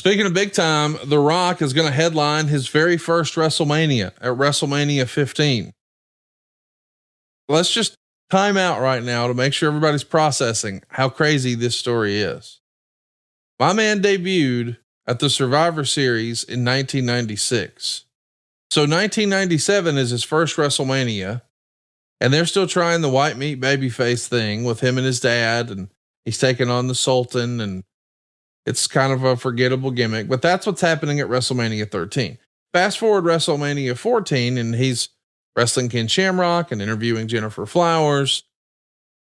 Speaking of big time, The Rock is going to headline his very first WrestleMania at WrestleMania 15. Let's just time out right now to make sure everybody's processing how crazy this story is. My man debuted at the Survivor Series in 1996. So 1997 is his first WrestleMania, and they're still trying the white meat babyface thing with him and his dad, and he's taking on the Sultan, and it's kind of a forgettable gimmick, but that's what's happening at WrestleMania 13. Fast forward WrestleMania 14, and he's wrestling Ken Shamrock and interviewing Jennifer Flowers.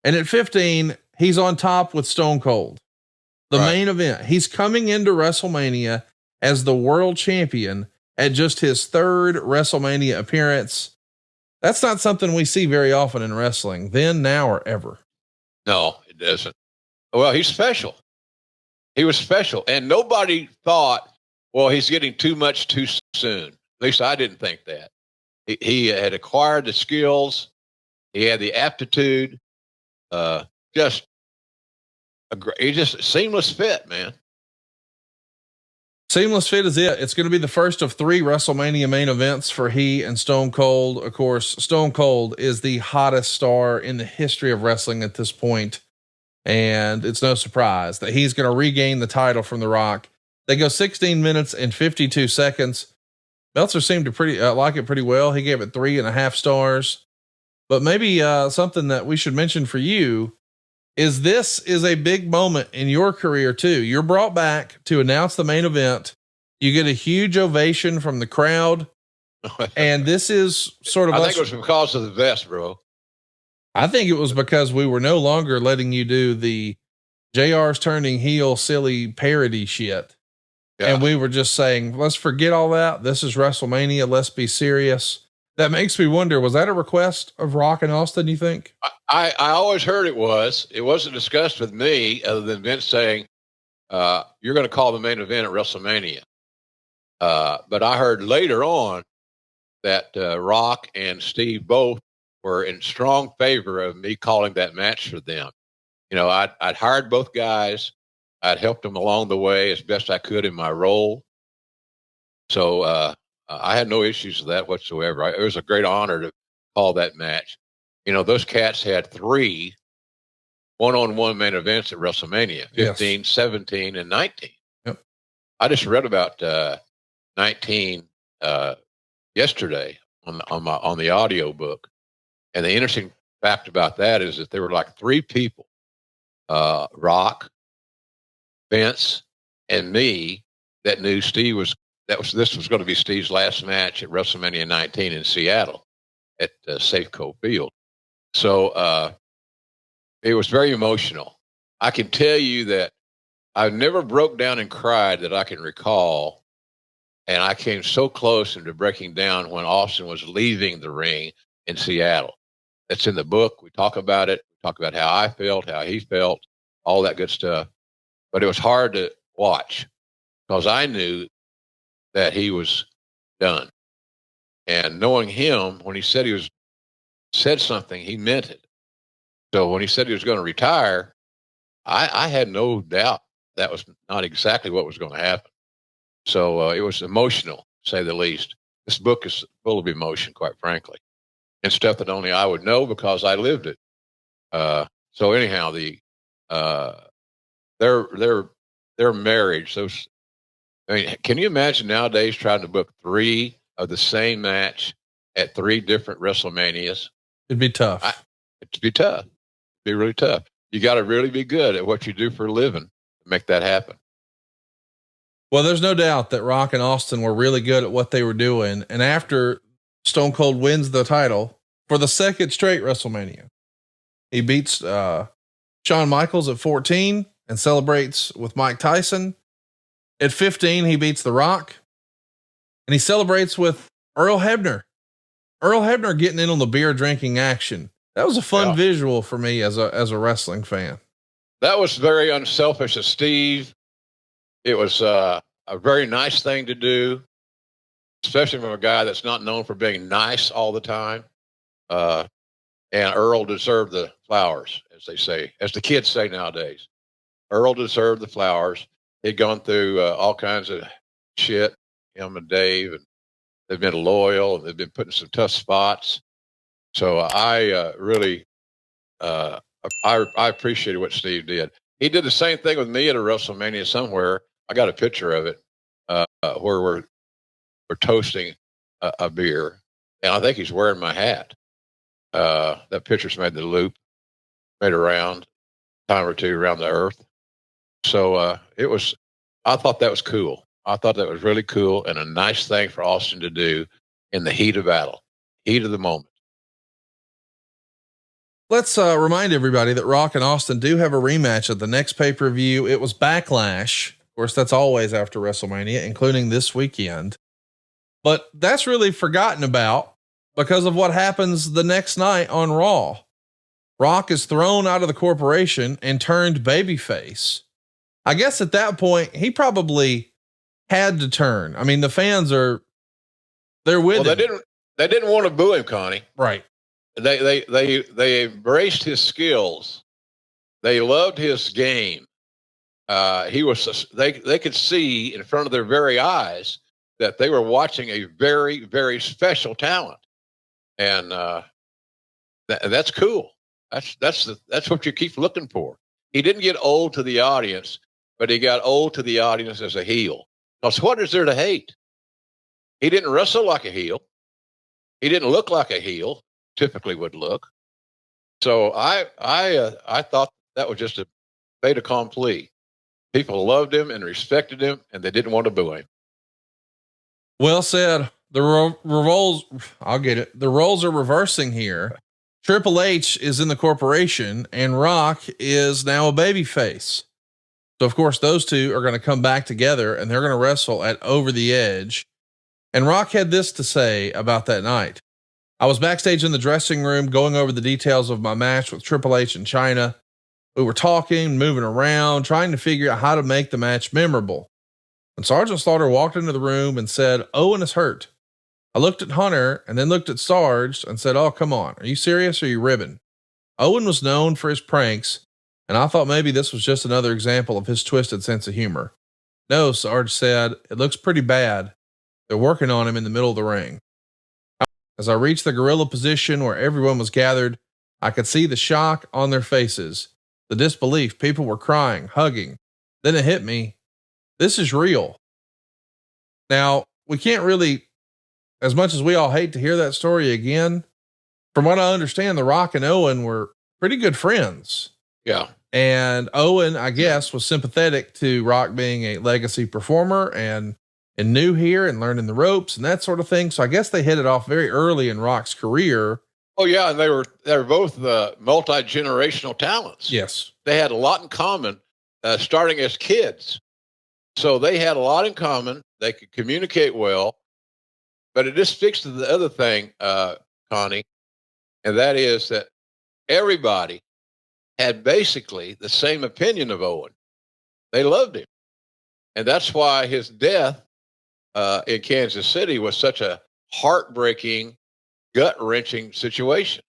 And at 15, he's on top with Stone Cold, the main event. He's coming into WrestleMania as the world champion at just his third WrestleMania appearance. That's not something we see very often in wrestling, then, now, or ever. No, it doesn't. Well, he's special. He was special, and nobody thought, well, he's getting too much too soon. At least I didn't think that. He had acquired the skills. He had the aptitude. Just seamless fit, man. Seamless fit is it. It's going to be the first of 3 WrestleMania main events for he and Stone Cold. Of course, Stone Cold is the hottest star in the history of wrestling at this point. And it's no surprise that he's going to regain the title from The Rock. They go 16 minutes and 52 seconds. Meltzer seemed to like it pretty well. He gave it 3.5 stars, but maybe, something that we should mention for you is this is a big moment in your career too. You're brought back to announce the main event. You get a huge ovation from the crowd. And this is sort of, I think it was because of the vest, bro. I think it was because we were no longer letting you do the JR's turning heel silly parody shit. Yeah. And we were just saying, let's forget all that. This is WrestleMania. Let's be serious. That makes me wonder, was that a request of Rock and Austin, you think? I always heard it was. It wasn't discussed with me other than Vince saying, you're going to call the main event at WrestleMania. But I heard later on that Rock and Steve both were in strong favor of me calling that match for them. You know, I'd hired both guys. I'd helped them along the way as best I could in my role. So I had no issues with that whatsoever. It was a great honor to call that match. You know, those cats had 3 one-on-one main events at WrestleMania, 15, yes. 17, and 19. Yep. I just read about 19 yesterday on the audio book. And the interesting fact about that is that there were like 3 people, Rock, Vince, and me, that knew this was going to be Steve's last match at WrestleMania 19 in Seattle at Safeco Field. So it was very emotional. I can tell you that I never broke down and cried that I can recall. And I came so close into breaking down when Austin was leaving the ring in Seattle. That's in the book. We talk about it. We talk about how I felt, how he felt, all that good stuff. But it was hard to watch because I knew that he was done. And knowing him, when he said said something, he meant it. So when he said he was going to retire, I had no doubt that was not exactly what was going to happen. So it was emotional, to say the least. This book is full of emotion, quite frankly, and stuff that only I would know because I lived it. So anyhow, their marriage. Can you imagine nowadays trying to book 3 of the same match at 3 different WrestleManias? It'd be tough. It'd be tough. It'd be really tough. You got to really be good at what you do for a living to make that happen. Well, there's no doubt that Rock and Austin were really good at what they were doing. And after Stone Cold wins the title for the second straight WrestleMania, he beats Shawn Michaels at 14 and celebrates with Mike Tyson. At 15, he beats The Rock, and he celebrates with Earl Hebner. Earl Hebner getting in on the beer drinking action. That was a fun visual for me as a wrestling fan. That was very unselfish of Steve. It was a very nice thing to do, especially from a guy that's not known for being nice all the time. And Earl deserved the flowers, as they say, as the kids say nowadays. Earl deserved the flowers. He'd gone through all kinds of shit, him and Dave, and they've been loyal and they've been put in some tough spots. So I really, uh, I appreciated what Steve did. He did the same thing with me at a WrestleMania somewhere. I got a picture of it where we're toasting a beer, and I think he's wearing my hat. That picture's made the loop, made around time or two around the earth. So it was. I thought that was cool. I thought that was really cool and a nice thing for Austin to do in the heat of battle, heat of the moment. Let's remind everybody that Rock and Austin do have a rematch at the next pay-per-view. It was Backlash. Of course, that's always after WrestleMania, including this weekend. But that's really forgotten about because of what happens the next night on Raw. Rock is thrown out of the corporation and turned babyface. I guess at that point, he probably had to turn. I mean, the fans they're with him. They didn't want to boo him, Connie. Right. They embraced his skills. They loved his game. They could see in front of their very eyes that they were watching a very, very special talent. And that's cool. That's what you keep looking for. He didn't get old to the audience, but he got old to the audience as a heel. Because what is there to hate? He didn't wrestle like a heel. He didn't look like a heel typically would look. So I thought that was just a fait accompli. People loved him and respected him, and they didn't want to boo him. Well said. The roles, I'll get it. The roles are reversing here. Triple H is in the corporation and Rock is now a babyface. So of course those two are going to come back together and they're going to wrestle at Over the Edge. And Rock had this to say about that night. I was backstage in the dressing room going over the details of my match with Triple H and China. We were talking, moving around, trying to figure out how to make the match memorable. And Sergeant Slaughter walked into the room and said, Owen is hurt. I looked at Hunter and then looked at Sarge and said, oh, come on. Are you serious or are you ribbing? Owen was known for his pranks, and I thought maybe this was just another example of his twisted sense of humor. No, Sarge said, it looks pretty bad. They're working on him in the middle of the ring. As I reached the gorilla position where everyone was gathered, I could see the shock on their faces, the disbelief. People were crying, hugging. Then it hit me. This is real. Now, we can't really, as much as we all hate to hear that story again, from what I understand, The Rock and Owen were pretty good friends. Yeah. And Owen, I guess, was sympathetic to Rock being a legacy performer and new here and learning the ropes and that sort of thing. So I guess they hit it off very early in Rock's career. Oh yeah. And they were both multi-generational talents. Yes. They had a lot in common, starting as kids. So they had a lot in common. They could communicate well, but it just speaks to the other thing, Connie, and that is that everybody had basically the same opinion of Owen. They loved him. And that's why his death in Kansas City was such a heartbreaking, gut-wrenching situation.